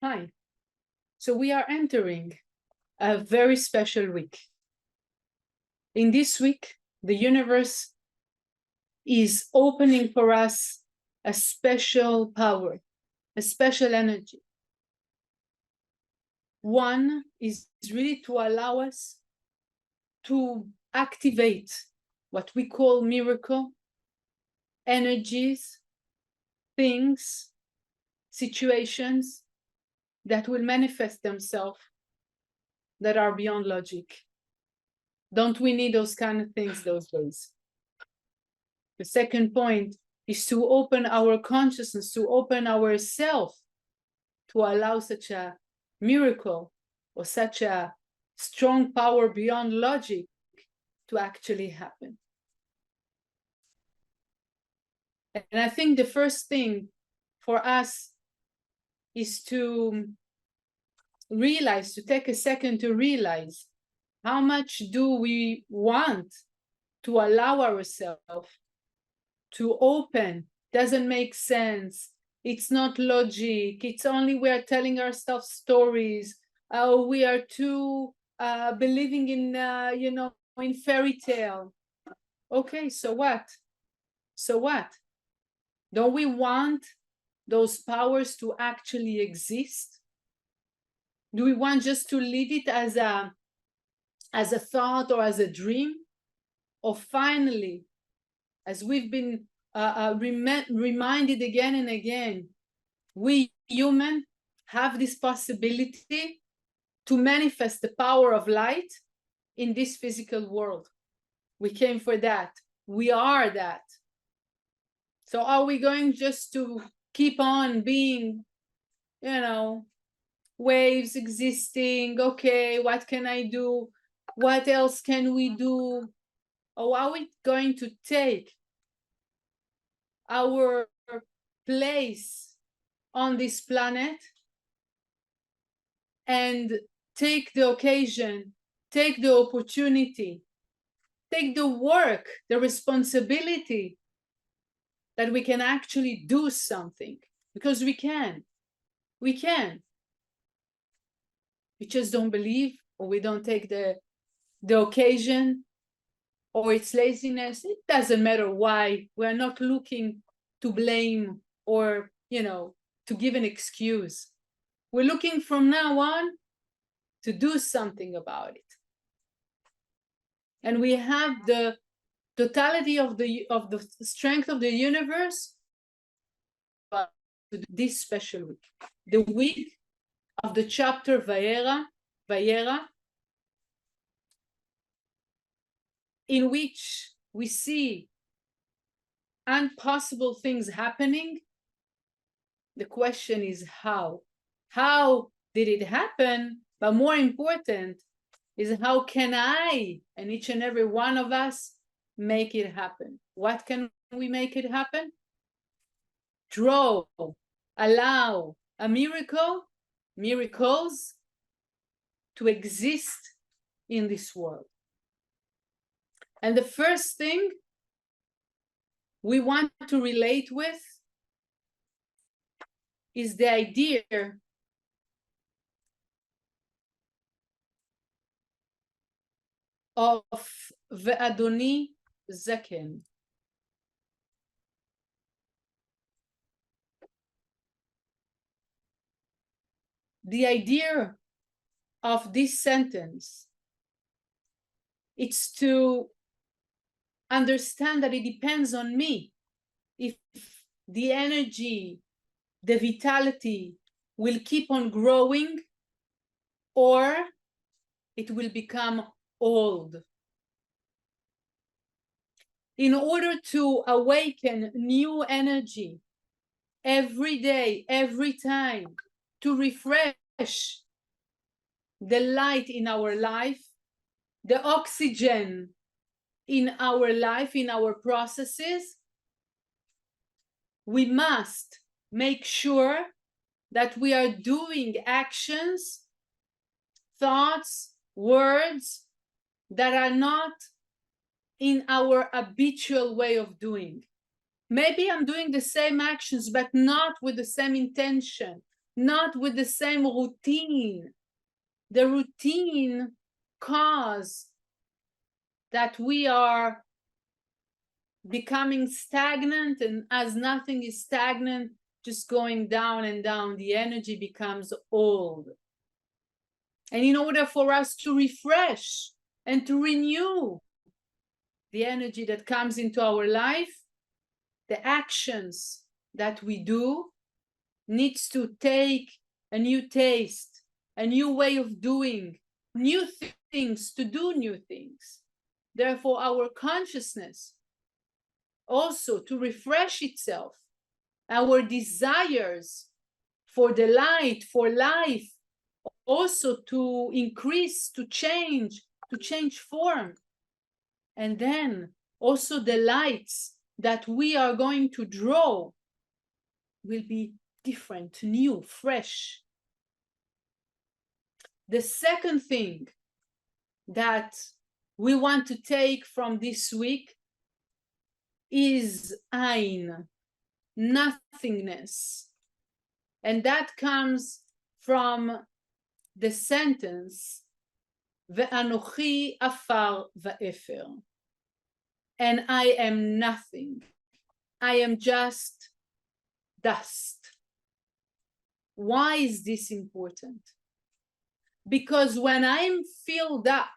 Hi. So we are entering a very special week. In this week, the universe is opening for us a special power, a special energy. One is really to allow us to activate what we call miracle energies, things, situations that will manifest themselves that are beyond logic. Don't we need those kind of things those days? The second point is to open our consciousness, to open ourselves to allow such a miracle or such a strong power beyond logic to actually happen. And I think the first thing for us is to realize, to take a second to realize how much do we want to allow ourselves to open. Doesn't make sense. It's not logic. It's only we are telling ourselves stories. We are too believing in, in fairy tale. Okay, so what? So what? Don't we want those powers to actually exist? Do we want just to leave it as a thought or as a dream? Or finally, as we've been reminded again and again, we human have this possibility to manifest the power of light in this physical world. We came for that. We are that. So are we going just to keep on being, waves existing? Okay, what can I do? What else can we do? Or are we going to take our place on this planet and take the occasion, take the opportunity, take the work, the responsibility that we can actually do something? Because we can. We just don't believe, or we don't take the occasion, or it's laziness. It doesn't matter why. We're not looking to blame or, to give an excuse. We're looking from now on to do something about it. And we have the totality of the strength of the universe this special week, the week of the chapter Vayera, in which we see impossible things happening. The question is how? How did it happen? But more important is how can I and each and every one of us make it happen? What can we make it happen? Draw, allow a miracles to exist in this world. And the first thing we want to relate with is the idea of Adoni Z. The idea of this sentence, it's to understand that it depends on me if the energy, the vitality will keep on growing or it will become old. In order to awaken new energy every day, every time, to refresh the light in our life, the oxygen in our life, in our processes, we must make sure that we are doing actions, thoughts, words that are not in our habitual way of doing. Maybe I'm doing the same actions, but not with the same intention, not with the same routine. The routine causes that we are becoming stagnant, and as nothing is stagnant, just going down and down, the energy becomes old. And in order for us to refresh and to renew the energy that comes into our life, the actions that we do needs to take a new taste, a new way of doing, new things, to do new things. Therefore, our consciousness also to refresh itself, our desires for the light, for life, also to increase, to change form. And then also the lights that we are going to draw will be different, new, fresh. The second thing that we want to take from this week is ein, nothingness. And that comes from the sentence, Ve'anochi afar va'efer. And I am nothing. I am just dust. Why is this important? Because when I'm filled up,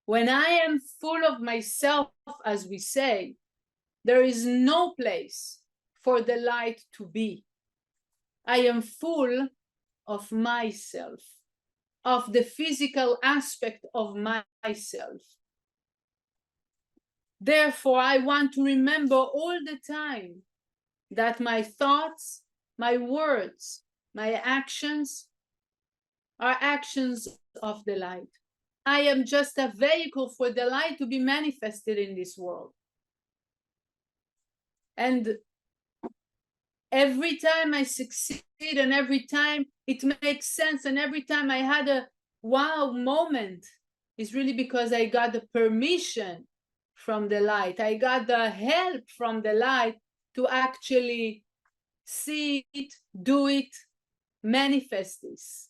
when I am full of myself, as we say, there is no place for the light to be. I am full of myself, of the physical aspect of myself. Therefore, I want to remember all the time that my thoughts, my words, my actions are actions of the light. I am just a vehicle for the light to be manifested in this world. And every time I succeed, and every time it makes sense, and every time I had a wow moment, is really because I got the permission from the light. I got the help from the light to actually see it, do it, manifest this.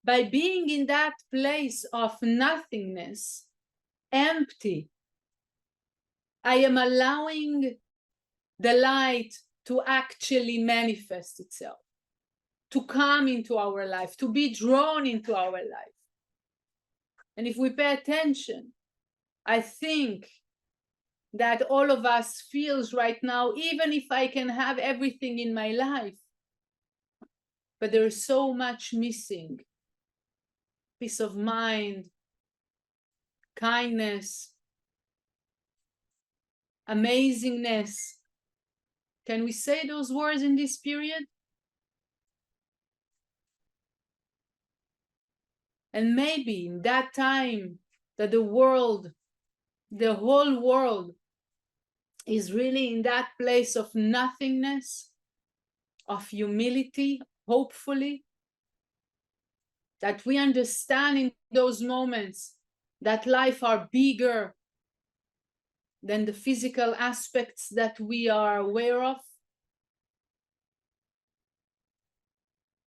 By being in that place of nothingness, empty, I am allowing the light to actually manifest itself, to come into our life, to be drawn into our life. And if we pay attention, I think that all of us feels right now, even if I can have everything in my life, but there is so much missing. Peace of mind, kindness, amazingness. Can we say those words in this period? And maybe in that time that the world, the whole world is really in that place of nothingness, of humility, hopefully, that we understand in those moments that life are bigger than the physical aspects that we are aware of.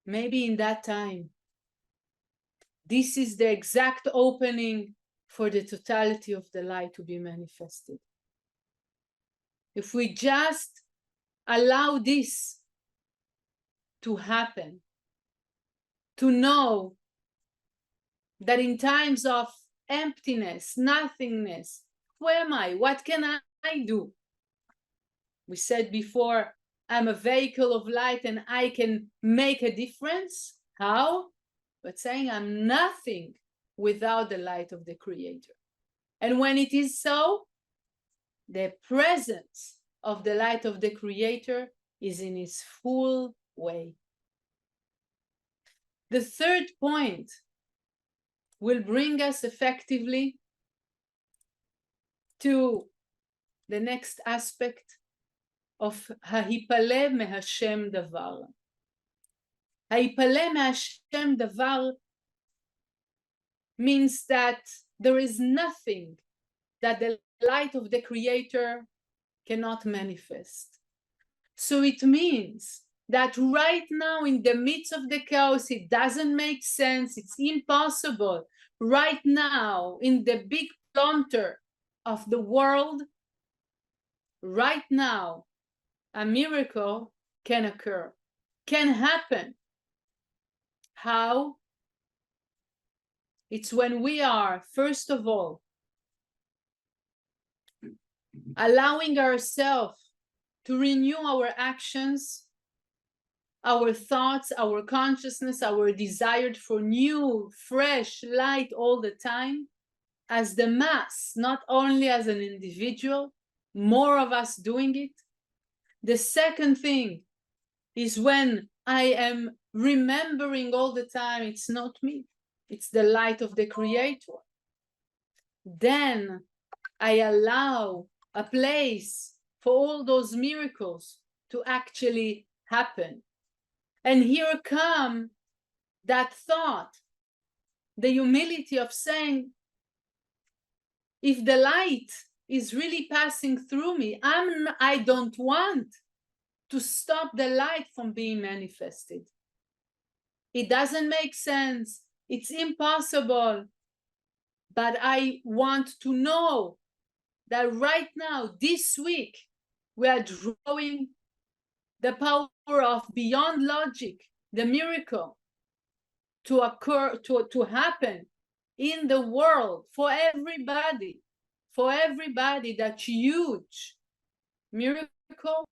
Maybe in that time, this is the exact opening for the totality of the light to be manifested. If we just allow this to happen, to know that in times of emptiness, nothingness, who am I? What can I do? We said before, I'm a vehicle of light and I can make a difference. How? But saying I'm nothing without the light of the Creator. And when it is so, the presence of the light of the Creator is in its full way. The third point will bring us effectively to the next aspect of ההיפלא מהשם דבר. ההיפלא מהשם דבר means that there is nothing that the light of the Creator cannot manifest. So it means that right now in the midst of the chaos, it doesn't make sense, it's impossible. Right now, in the big plunder of the world, right now, a miracle can occur, can happen. How? It's when we are, first of all, allowing ourselves to renew our actions, our thoughts, our consciousness, our desire for new, fresh light all the time, as the mass, not only as an individual, more of us doing it. The second thing is when I am remembering all the time, it's not me, it's the light of the Creator. Then I allow a place for all those miracles to actually happen. And here come that thought, the humility of saying, if the light is really passing through me, I don't want to stop the light from being manifested. It doesn't make sense. It's impossible. But I want to know that right now, this week, we are drawing the power of beyond logic, the miracle to occur, to happen in the world for everybody, that huge miracle,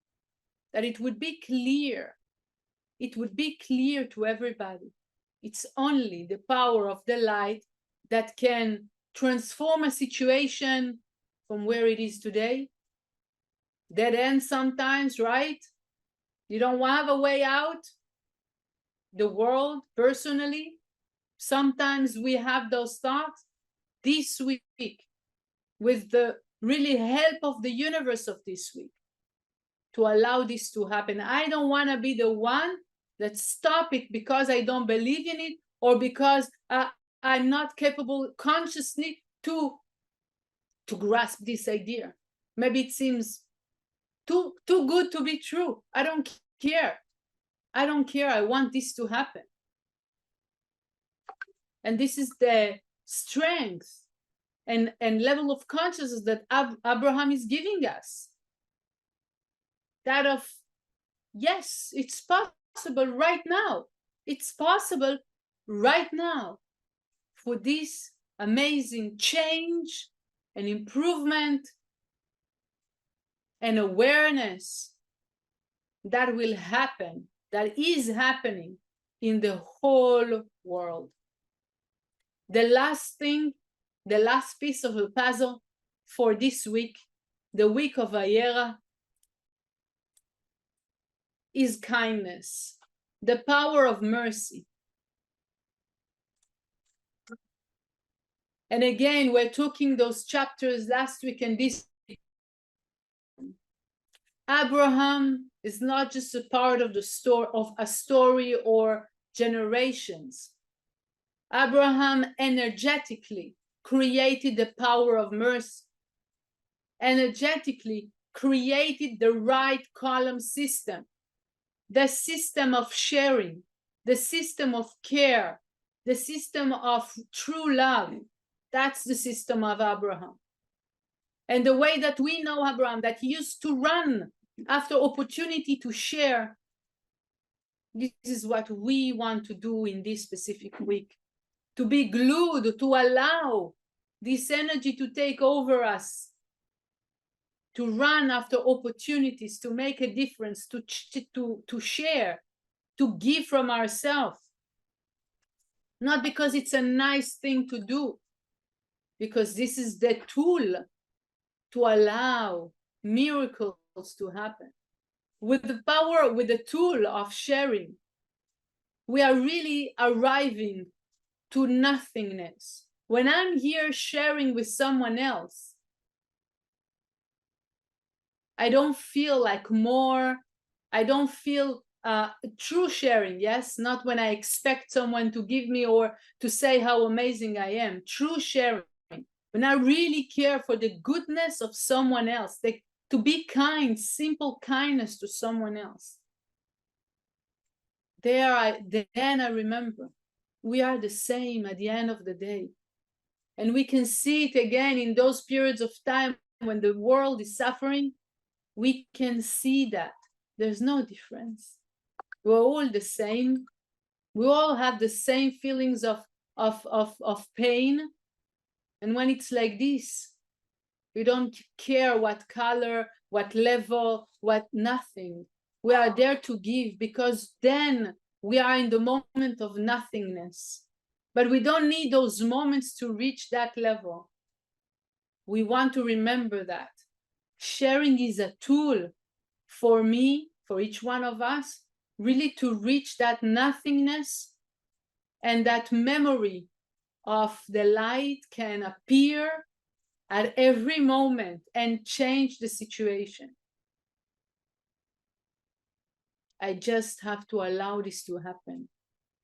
that it would be clear. It would be clear to everybody. It's only the power of the light that can transform a situation from where it is today. Dead end sometimes, right? You don't have a way out. The world, personally, sometimes we have those thoughts. This week, with the really help of the universe of this week, to allow this to happen. I don't want to be the one that stop it because I don't believe in it, or because I'm not capable consciously to grasp this idea. Maybe it seems too good to be true. I don't care. I don't care. I want this to happen. And this is the strength and level of consciousness that Abraham is giving us. That of, yes, it's possible right now. It's possible right now for this amazing change and improvement and awareness that will happen, that is happening in the whole world. The last thing, the last piece of the puzzle for this week, the week of Vayera, is kindness, the power of mercy. And again, we're talking those chapters last week and this week. Abraham is not just a part of the story of a story or generations. Abraham energetically created the power of mercy, energetically created the right column system, the system of sharing, the system of care, the system of true love. That's the system of Abraham. And the way that we know Abraham, that he used to run after opportunity to share, this is what we want to do in this specific week. To be glued, to allow this energy to take over us, to run after opportunities, to make a difference, to share, to give from ourselves. Not because it's a nice thing to do, because this is the tool to allow miracles to happen. With the power, with the tool of sharing, we are really arriving to nothingness. When I'm here sharing with someone else, I don't feel like more, I don't feel true sharing, yes? Not when I expect someone to give me or to say how amazing I am. True sharing, when I really care for the goodness of someone else, to be kind, simple kindness to someone else. then I remember we are the same at the end of the day. And we can see it again in those periods of time when the world is suffering. We can see that there's no difference. We're all the same. We all have the same feelings of pain. And when it's like this, we don't care what color, what level, what nothing. We are there to give, because then we are in the moment of nothingness. But we don't need those moments to reach that level. We want to remember that. Sharing is a tool for me, for each one of us, really to reach that nothingness, and that memory of the light can appear at every moment and change the situation. I just have to allow this to happen.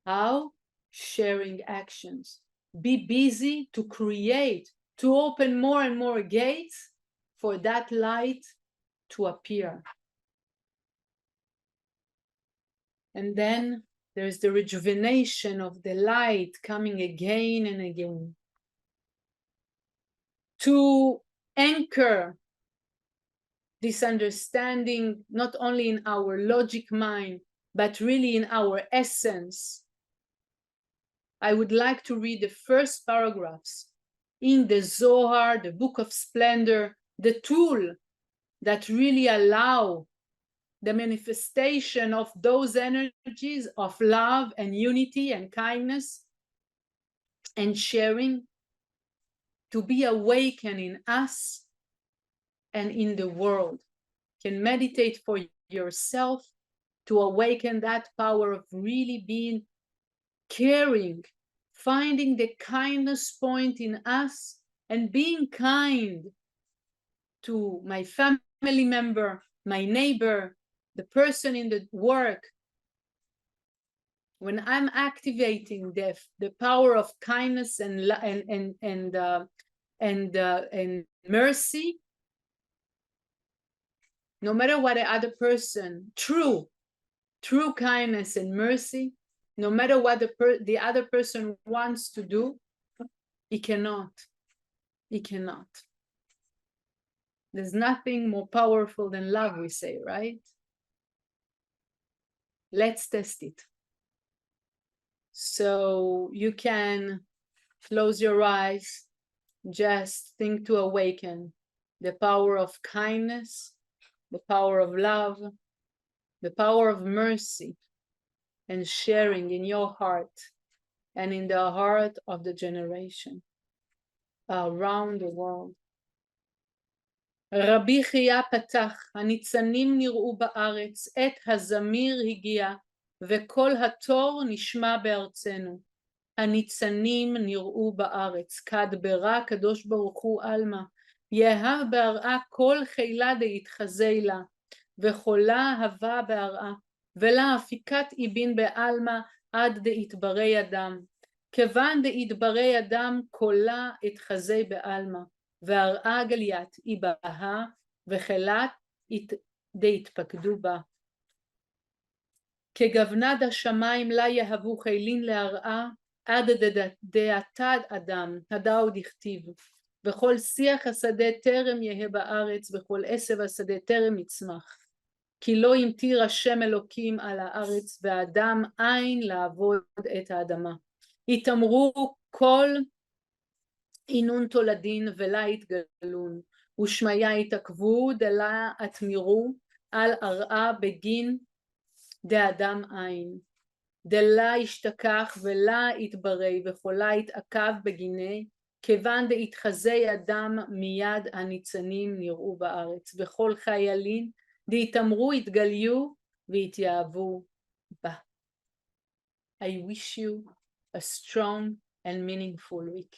How? Sharing actions. Be busy to create, to open more and more gates for that light to appear. And then there's the rejuvenation of the light coming again and again. To anchor this understanding not only in our logic mind, but really in our essence, I would like to read the first paragraphs in the Zohar, the Book of Splendor, the tool that really allow the manifestation of those energies of love and unity and kindness and sharing to be awakened in us and in the world. You can meditate for yourself to awaken that power of really being caring, finding the kindness point in us and being kind to my family member, my neighbor, the person in the work. When I'm activating the power of kindness and mercy, no matter what the other person, true kindness and mercy, no matter what the other person wants to do, he cannot. There's nothing more powerful than love, we say, right? Let's test it. So you can close your eyes, just think to awaken the power of kindness, the power of love, the power of mercy, and sharing in your heart and in the heart of the generation around the world. רבי חייא פתח, הניצנים נראו בארץ, עת הזמיר הגיע, וכל התור נשמע בארצנו. הניצנים נראו בארץ, כדברה קדוש ברוך הוא עלמא, יהב בהרעה כל חילה דהתחזי לה, וחולה הווה בהרעה, ולה הפיקת איבין בעלמא עד דהתברי אדם. כיוון דהתברי אדם קולה התחזי בעלמא, והרעה גליית איבהה, וחילת דהתפקדו בה. כגוונד השמיים לה יהבו חילין להרעה, עד דעתד אדם, הדאו דכתיב. וכל שיח השדה טרם יהא בארץ, וכל עשב השדה טרם יצמח. כי לא המטיר השם אלוקים על הארץ, והאדם אין לעבוד את האדמה. יתאמרו כל אינון תולדין ולה יתגלון, ושמיה יתעכבו דלה התמירו על ארעה בגין דאדם אין. דלה ישתכח ולה יתברי וחולה יתעכב בגיני, כיוון דהתחזי אדם מיד הניצנים נראו בארץ, וכל חיילין דהתאמרו יתגליו ויתייאבו בה. I wish you a strong and meaningful week.